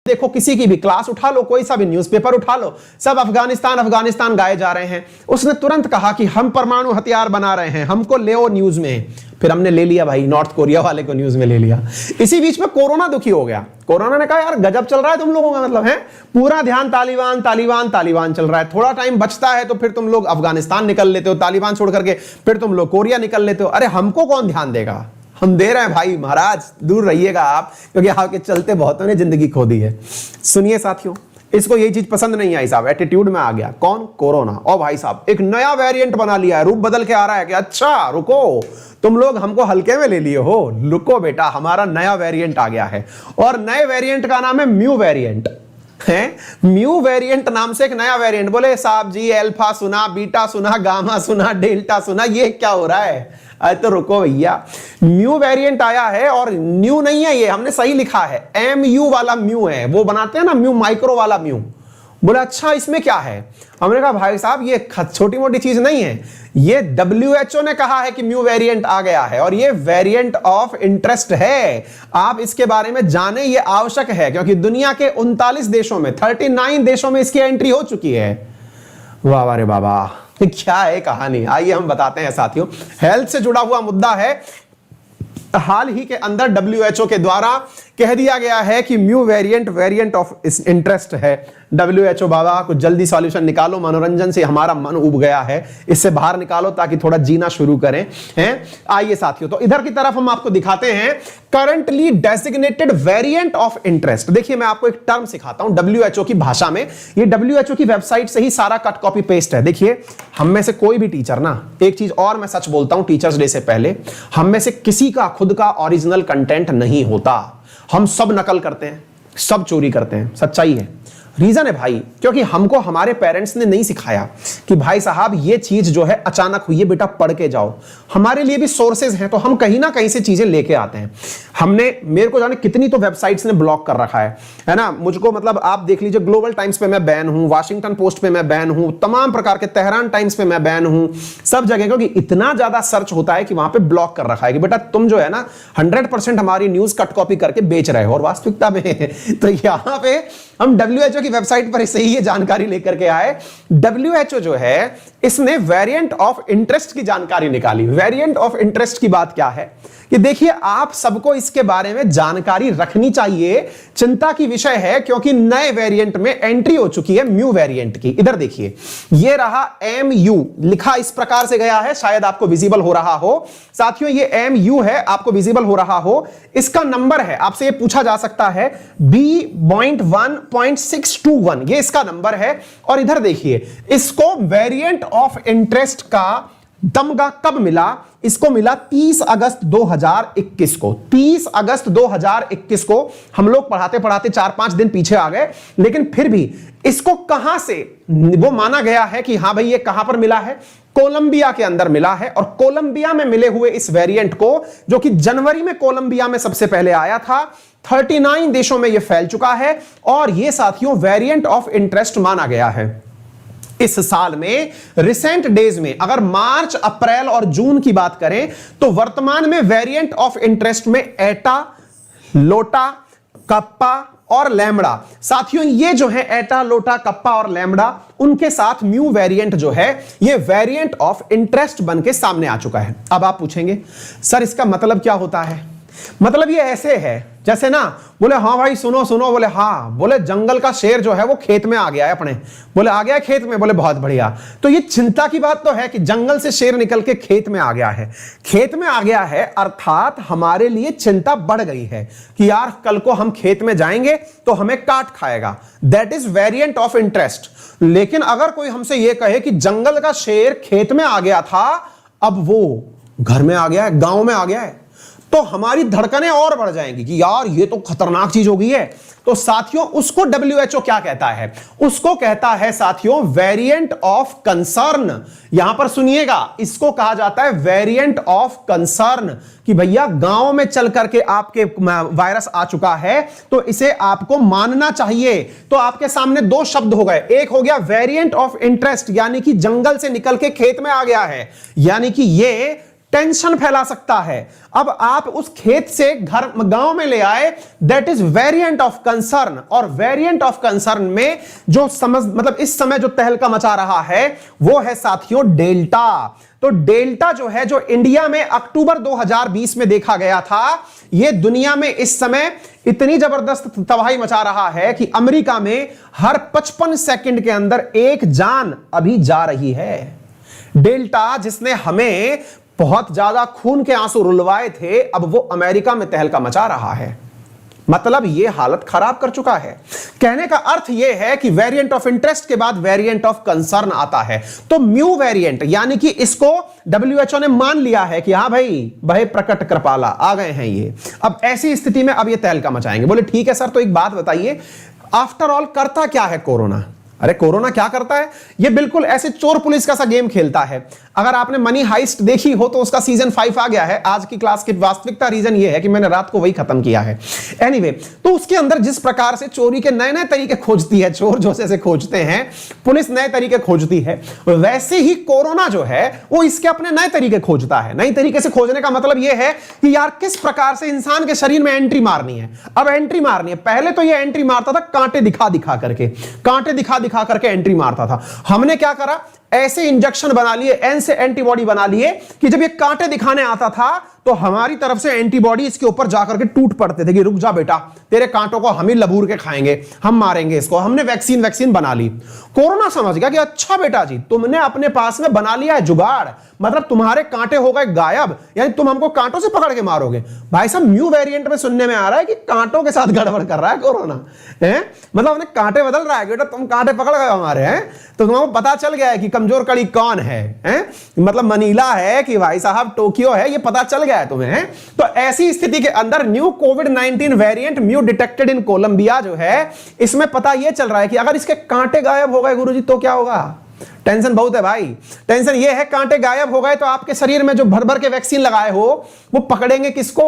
देखो किसी की भी क्लास उठा लो, कोई सा भी न्यूज़पेपर उठा लो, सब अफगानिस्तान अफगानिस्तान गाए जा रहे हैं। उसने तुरंत कहा कि हम परमाणु हथियार बना रहे हैं, हमको ले ओ न्यूज में। फिर हमने ले लिया भाई, नॉर्थ कोरिया वाले को न्यूज में ले लिया। इसी बीच में कोरोना दुखी हो गया। कोरोना ने कहा यार गजब चल रहा है तुम लोगों का, मतलब है पूरा ध्यान तालिबान तालिबान तालिबान चल रहा है। थोड़ा टाइम बचता है तो फिर तुम लोग अफगानिस्तान निकल लेते हो, तालिबान छोड़ करके फिर तुम लोग कोरिया निकल लेते हो। अरे हमको कौन ध्यान देगा, हम दे रहे हैं भाई, महाराज दूर रहिएगा आप, क्योंकि आपके चलते बहुतों ने जिंदगी खो दी है। सुनिए साथियों, इसको यही चीज पसंद नहीं आई साहब, एटीट्यूड में आ गया। कौन? कोरोना। और भाई साहब एक नया वेरिएंट बना लिया है, रूप बदल के आ रहा है कि अच्छा रुको, तुम लोग हमको हल्के में ले लिए हो, रुको बेटा, हमारा नया वेरिएंट आ गया है। और नए वेरिएंट का नाम है म्यू वेरिएंट है। म्यू वेरिएंट नाम से एक नया वेरिएंट। बोले साहब जी अल्फा सुना, बीटा सुना, गामा सुना, डेल्टा सुना, ये क्या हो रहा है? अरे तो रुको भैया, म्यू वेरिएंट आया है और न्यू नहीं है ये, हमने सही लिखा है, MU वाला म्यू है, वो बनाते हैं ना म्यू, माइक्रो वाला म्यू। बोला अच्छा इसमें क्या है? हमने कहा भाई साहब ये छोटी मोटी चीज नहीं है, ये WHO ने कहा है कि म्यू वेरिएंट आ गया है और ये वेरिएंट ऑफ इंटरेस्ट है। आप इसके बारे में जाने, ये आवश्यक है, क्योंकि दुनिया के 39 देशों में, 39 देशों में इसकी एंट्री हो चुकी है। वाह रे बाबा, क्या है कहानी, आइए हम बताते हैं साथियों। हेल्थ से जुड़ा हुआ मुद्दा है। हाल ही के अंदर WHO के द्वारा कह दिया गया है कि म्यू वेरिएंट ऑफ इंटरेस्ट है। WHO बाबा कुछ जल्दी सॉल्यूशन निकालो, मनोरंजन से हमारा मन उब गया है, इससे बाहर निकालो ताकि थोड़ा जीना शुरू करें हैं। आइए साथियों, तो इधर की तरफ हम आपको दिखाते हैं currently designated variant of interest. देखिए मैं आपको एक टर्म सिखाता हूं WHO की भाषा में, ये WHO की वेबसाइट से ही सारा कट कॉपी पेस्ट है। देखिए हम में से कोई भी टीचर ना, एक चीज और मैं सच बोलता हूं टीचर्स डे से पहले, हम में से किसी का खुद का ओरिजिनल कंटेंट नहीं होता, हम सब नकल करते हैं, सब चोरी करते हैं, सच्चाई है। रीजन है भाई, क्योंकि हमको हमारे पेरेंट्स ने नहीं सिखाया कि भाई साहब ये चीज जो है अचानक हुई है, बेटा पढ़ के जाओ। हमारे लिए भी सोर्सेज हैं, तो हम कहीं ना कहीं से चीजें लेके आते हैं। हमने, मेरे को जाने कितनी तो वेबसाइट्स ने ब्लॉक कर रखा है ना मुझको, मतलब आप देख लीजिए, ग्लोबल टाइम्स पे मैं बैन हूं, वाशिंगटन पोस्ट पे मैं बैन हूं, तमाम प्रकार के, तेहरान टाइम्स पे मैं बैन हूं, सब जगह, क्योंकि इतना ज्यादा सर्च होता है कि वहां पे ब्लॉक कर रखा है कि बेटा तुम जो है ना 100% हमारी न्यूज कट कॉपी करके बेच रहे हो और वास्तविकता में तो यहां पे हम WHO की वेबसाइट पर से ही ये जानकारी लेकर के आए। WHO जो है इसने वेरिएंट ऑफ इंटरेस्ट की जानकारी निकाली। वेरिएंट ऑफ इंटरेस्ट की बात क्या है कि देखिए आप सबको इसके बारे में जानकारी रखनी चाहिए, चिंता की विषय है, क्योंकि नए वेरिएंट में एंट्री हो चुकी है म्यू वेरिएंट की। इधर देखिए ये रहा MU, लिखा इस प्रकार से गया है, शायद आपको विजिबल हो रहा हो साथियों, ये MU है, आपको विजिबल हो रहा हो। इसका नंबर है, आपसे ये पूछा जा सकता है B.1.621, ये इसका नंबर है। और इधर देखिए इसको वेरिएंट ऑफ इंटरेस्ट का दमगा कब मिला? इसको मिला 30 अगस्त 2021 को। 30 अगस्त 2021 को हम लोग पढ़ाते पढ़ाते 4-5 दिन पीछे आ गए, लेकिन फिर भी इसको कहां से वो माना गया है कि हां भाई ये कहां पर मिला है? कोलंबिया के अंदर मिला है। और कोलंबिया में मिले हुए इस वेरिएंट को, जो कि जनवरी में कोलंबिया में सबसे पहले आया था, 39 देशों में यह फैल चुका है और यह साथियों वेरिएंट ऑफ इंटरेस्ट माना गया है। इस साल में रिसेंट डेज में अगर मार्च, अप्रैल और जून की बात करें तो वर्तमान में वेरिएंट ऑफ इंटरेस्ट में एटा, लोटा, कप्पा और लैम्बडा, साथियों ये जो है एटा, लोटा, कप्पा और लैम्बडा, उनके साथ म्यू वेरिएंट जो है ये वेरिएंट ऑफ इंटरेस्ट बन के सामने आ चुका है। अब आप पूछेंगे सर इसका मतलब क्या होता है? मतलब ये ऐसे है जैसे ना, बोले हाँ भाई सुनो सुनो, बोले हाँ, बोले जंगल का शेर जो है वो खेत में आ गया है अपने, बोले आ गया खेत में, बोले बहुत बढ़िया। तो ये चिंता की बात तो है कि जंगल से शेर निकल के खेत में आ गया है। खेत में आ गया है अर्थात हमारे लिए चिंता बढ़ गई है कि यार कल को हम खेत में जाएंगे तो हमें काट खाएगा। That is variant of interest. लेकिन अगर कोई हमसे ये कहे कि जंगल का शेर खेत में आ गया था, अब वो घर में आ गया है, गांव में आ गया है, तो हमारी धड़कनें और बढ़ जाएंगी कि यार ये तो खतरनाक चीज हो गई है। तो साथियों उसको WHO क्या कहता है? उसको कहता है साथियों वेरिएंट ऑफ कंसर्न। यहां पर सुनिएगा, इसको कहा जाता है वेरिएंट ऑफ कंसर्न कि भैया गांव में चल करके आपके वायरस आ चुका है तो इसे आपको मानना चाहिए। तो आपके सामने दो शब्द हो गए, एक हो गया वेरिएंट ऑफ इंटरेस्ट यानी कि जंगल से निकल के खेत में आ गया है, यानी कि ये टेंशन फैला सकता है। अब आप उस खेत से घर गांव में ले आए, that is variant of concern. और वेरिएंट ऑफ कंसर्न में जो मतलब इस समय जो तहलका मचा रहा है वो है साथियों डेल्टा। तो डेल्टा जो है, जो इंडिया में अक्टूबर 2020 में देखा गया था, यह दुनिया में इस समय इतनी जबरदस्त तबाही मचा रहा है कि अमेरिका में हर 55 सेकंड के अंदर एक जान अभी जा रही है। डेल्टा जिसने हमें बहुत ज्यादा खून के आंसू रुलवाए थे, अब वो अमेरिका में तहलका मचा रहा है। मतलब ये हालत खराब कर चुका है। कहने का अर्थ ये है कि वेरिएंट ऑफ इंटरेस्ट के बाद वेरिएंट ऑफ कंसर्न आता है। तो म्यू वेरिएंट, यानी कि इसको WHO ने मान लिया है कि हाँ भाई, भय प्रकट कृपाला आ गए हैं ये। अब ऐसी स्थिति में अब ये तहलका मचाएंगे। बोले ठीक है सर, तो एक बात बताइए, आफ्टर ऑल करता क्या है कोरोना? अरे कोरोना क्या करता है? ये बिल्कुल ऐसे चोर पुलिस का सा गेम खेलता है। अगर आपने मनी हाइस्ट देखी हो तो उसका सीजन 5 आ गया है। आज की क्लास की वास्तविकता रीजन ये है कि मैंने रात को वही खत्म किया है। एनीवे, तो उसके अंदर जिस प्रकार से चोरी के नए नए तरीके खोजती है, चोर जैसे से खोजते हैं, पुलिस नए तरीके खोजती है, वैसे ही कोरोना जो है वो इसके अपने नए तरीके खोजता है। नई तरीके से खोजने का मतलब यह है कि यार किस प्रकार से इंसान के शरीर में एंट्री मारनी है। अब एंट्री मारनी है, पहले तो ये एंट्री मारता था कांटे दिखा दिखा करके, कांटे दिखा करके एंट्री मारता था। हमने क्या करा, ऐसे इंजेक्शन बना लिए, एन से एंटीबॉडी बना लिए कि जब ये कांटे दिखाने आता था तो हमारी तरफ से एंटीबॉडी इसके ऊपर जाकर के टूट पड़ते थे कि रुक जा बेटा, तेरे कांटों को हम ही लबूर के खाएंगे, हम मारेंगे इसको। हमने वैक्सीन बना ली। कोरोना समझ गया कि अच्छा बेटा जी, तुमने अपने पास में बना लिया है जुगाड़, मतलब तुम्हारे कांटे हो गए गायब, यानी तुम हमको कांटों से पकड़ के मारोगे। भाई साहब, न्यू वेरिएंट में सुनने में आ रहा है कि कांटों के साथ गड़बड़ कर रहा है कोरोना है, मतलब अपने कांटे बदल रहा है। बेटा तुम कांटे पकड़ गए हमारे, हैं तो तुमको पता चल गया है कि कमजोर कड़ी कौन है, हैं? मतलब मनीला है कि भाई साहब टोक्यो है, ये पता चल गया है तुम्हें, हैं? तो ऐसी स्थिति के अंदर न्यू कोविड-19 variant mu detected in Colombia जो है, इसमें पता यह चल रहा है कि अगर इसके कांटे गायब हो गए गुरुजी तो क्या होगा। टेंशन बहुत है भाई। टेंशन ये है, कांटे गायब हो गए तो आपके शरीर में जो भर भर के वैक्सीन लगाए हो वो पकड़ेंगे किसको?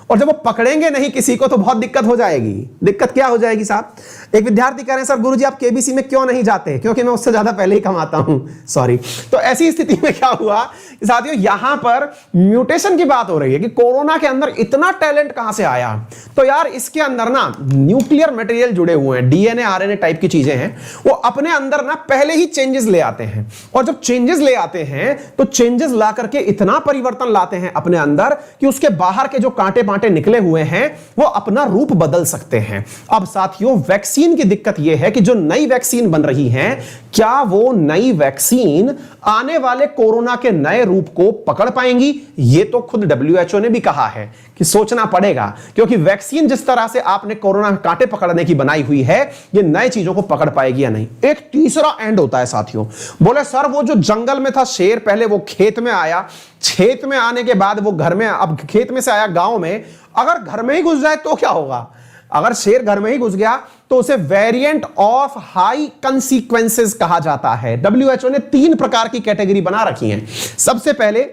और जब वो पकड़ेंगे नहीं किसी को तो बहुत दिक्कत हो जाएगी। दिक्कत क्या हो जाएगी साहब? एक विद्यार्थी कह रहे हैं सर गुरुजी आप केबीसी में क्यों नहीं जाते? क्योंकि मैं उससे ज्यादा पहले ही कमाता हूं, सॉरी। तो ऐसी स्थिति में क्या हुआ साथियों, यहां पर म्यूटेशन की बात हो रही है कि कोरोना के अंदर इतना टैलेंट कहां से आया। तो यार इसके अंदर ना न्यूक्लियर मटेरियल जुड़े हुए हैं, डीएनए आरएनए टाइप की चीजें हैं, वो अपने अंदर ना पहले ही चेंजेस ले आते हैं। और जब चेंजेस ले आते हैं तो चेंजेस ला करके इतना परिवर्तन लाते हैं अपने अंदर कि उसके बाहर के जो कांटे पांटे निकले हुए हैं वो अपना रूप बदल सकते हैं। अब साथियों वैक्सीन की दिक्कत यह है कि जो नई वैक्सीन बन रही है, क्या वो नई वैक्सीन आने वाले कोरोना के नए रूप को पकड़ पाएंगी? ये तो खुद WHO ने भी कहा है कि सोचना पड़ेगा, क्योंकि वैक्सीन जिस तरह से आपने कोरोना कांटे पकड़ने की बनाई हुई है, ये नए चीजों को पकड़ पाएगी या नहीं। एक तीसरा एंड होता है साथियों। बोले सर वो जो जंगल में था शेर, पहले वो खेत में आया, खेत में आने के बाद वो घर में, अब खेत में से आया गांव में, अगर घर में ही घुस जाए तो क्या होगा? अगर शेर घर में ही घुस गया तो उसे वेरिएंट ऑफ हाई कंसीक्वेंसेस कहा जाता है। WHO ने 3 प्रकार की कैटेगरी बना रखी है। सबसे पहले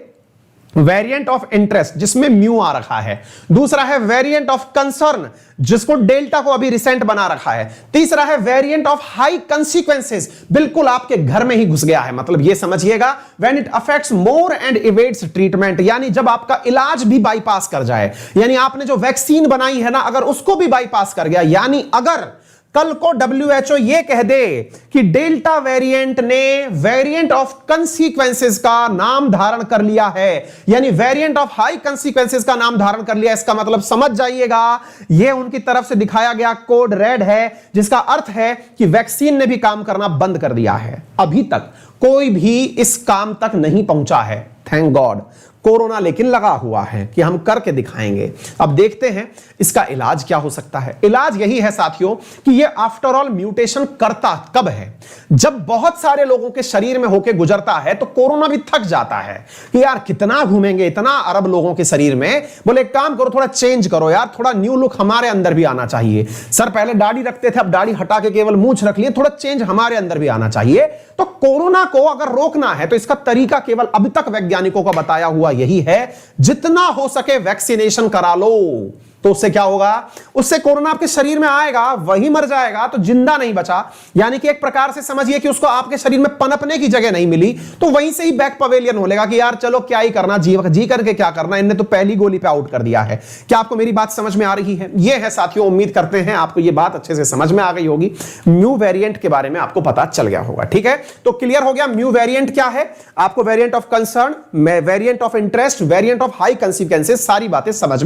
वेरिएंट ऑफ इंटरेस्ट जिसमें म्यू आ रखा है, दूसरा है वेरिएंट ऑफ कंसर्न जिसको डेल्टा को अभी रिसेंट बना रखा है, तीसरा है वेरिएंट ऑफ हाई कंसीक्वेंसेस, बिल्कुल आपके घर में ही घुस गया है। मतलब ये समझिएगा when it affects more and evades treatment, यानी जब आपका इलाज भी बाईपास कर जाए, यानी आपने जो वैक्सीन बनाई है ना अगर उसको भी बाईपास कर गया, यानी अगर कल को WHO ये कह दे कि डेल्टा वेरिएंट ने वेरिएंट ऑफ कंसीक्वेंसेस का नाम धारण कर लिया है, यानी वेरिएंट ऑफ हाई कंसीक्वेंसेस का नाम धारण कर लिया, इसका मतलब समझ जाइएगा ये उनकी तरफ से दिखाया गया कोड रेड है, जिसका अर्थ है कि वैक्सीन ने भी काम करना बंद कर दिया है। अभी तक कोई भी इस काम तक नहीं पहुंचा है, थैंक गॉड। कोरोना लेकिन लगा हुआ है कि हम करके दिखाएंगे। अब देखते हैं इसका इलाज क्या हो सकता है। इलाज यही है साथियों कि ये आफ्टर ऑल म्यूटेशन करता कब है? जब बहुत सारे लोगों के शरीर में होके गुजरता है तो कोरोना भी थक जाता है कि यार कितना घूमेंगे, इतना अरब लोगों के शरीर में। बोले एक काम करो, थोड़ा चेंज करो यार, थोड़ा न्यू लुक हमारे अंदर भी आना चाहिए। सर पहले दाढ़ी रखते थे, अब दाढ़ी हटा के केवल मूंछ रख लिए, थोड़ा चेंज हमारे अंदर भी आना चाहिए। तो कोरोना को अगर रोकना है तो इसका तरीका केवल अभी तक वैज्ञानिकों का बताया हुआ यही है, जितना हो सके वैक्सीनेशन करा लो। तो उससे क्या होगा, उससे कोरोना आपके शरीर में आएगा, वही मर जाएगा, तो जिंदा नहीं बचा। यानी कि एक प्रकार से समझिए कि उसको आपके शरीर में पनपने की जगह नहीं मिली, तो वहीं से ही बैक पवेलियन होलेगा कि यार चलो क्या ही करना, जी करके क्या करना, इनने तो पहली गोली पे आउट कर दिया है। क्या आपको मेरी बात समझ में आ रही है? ये है साथियों, उम्मीद करते हैं आपको ये बात अच्छे से समझ में आ गई होगी। म्यू वेरिएंट के बारे में आपको पता चल गया होगा। ठीक है, तो क्लियर हो गया म्यू वेरिएंट क्या है, आपको variant of concern, variant of interest, variant of high consequences, सारी बातें समझ में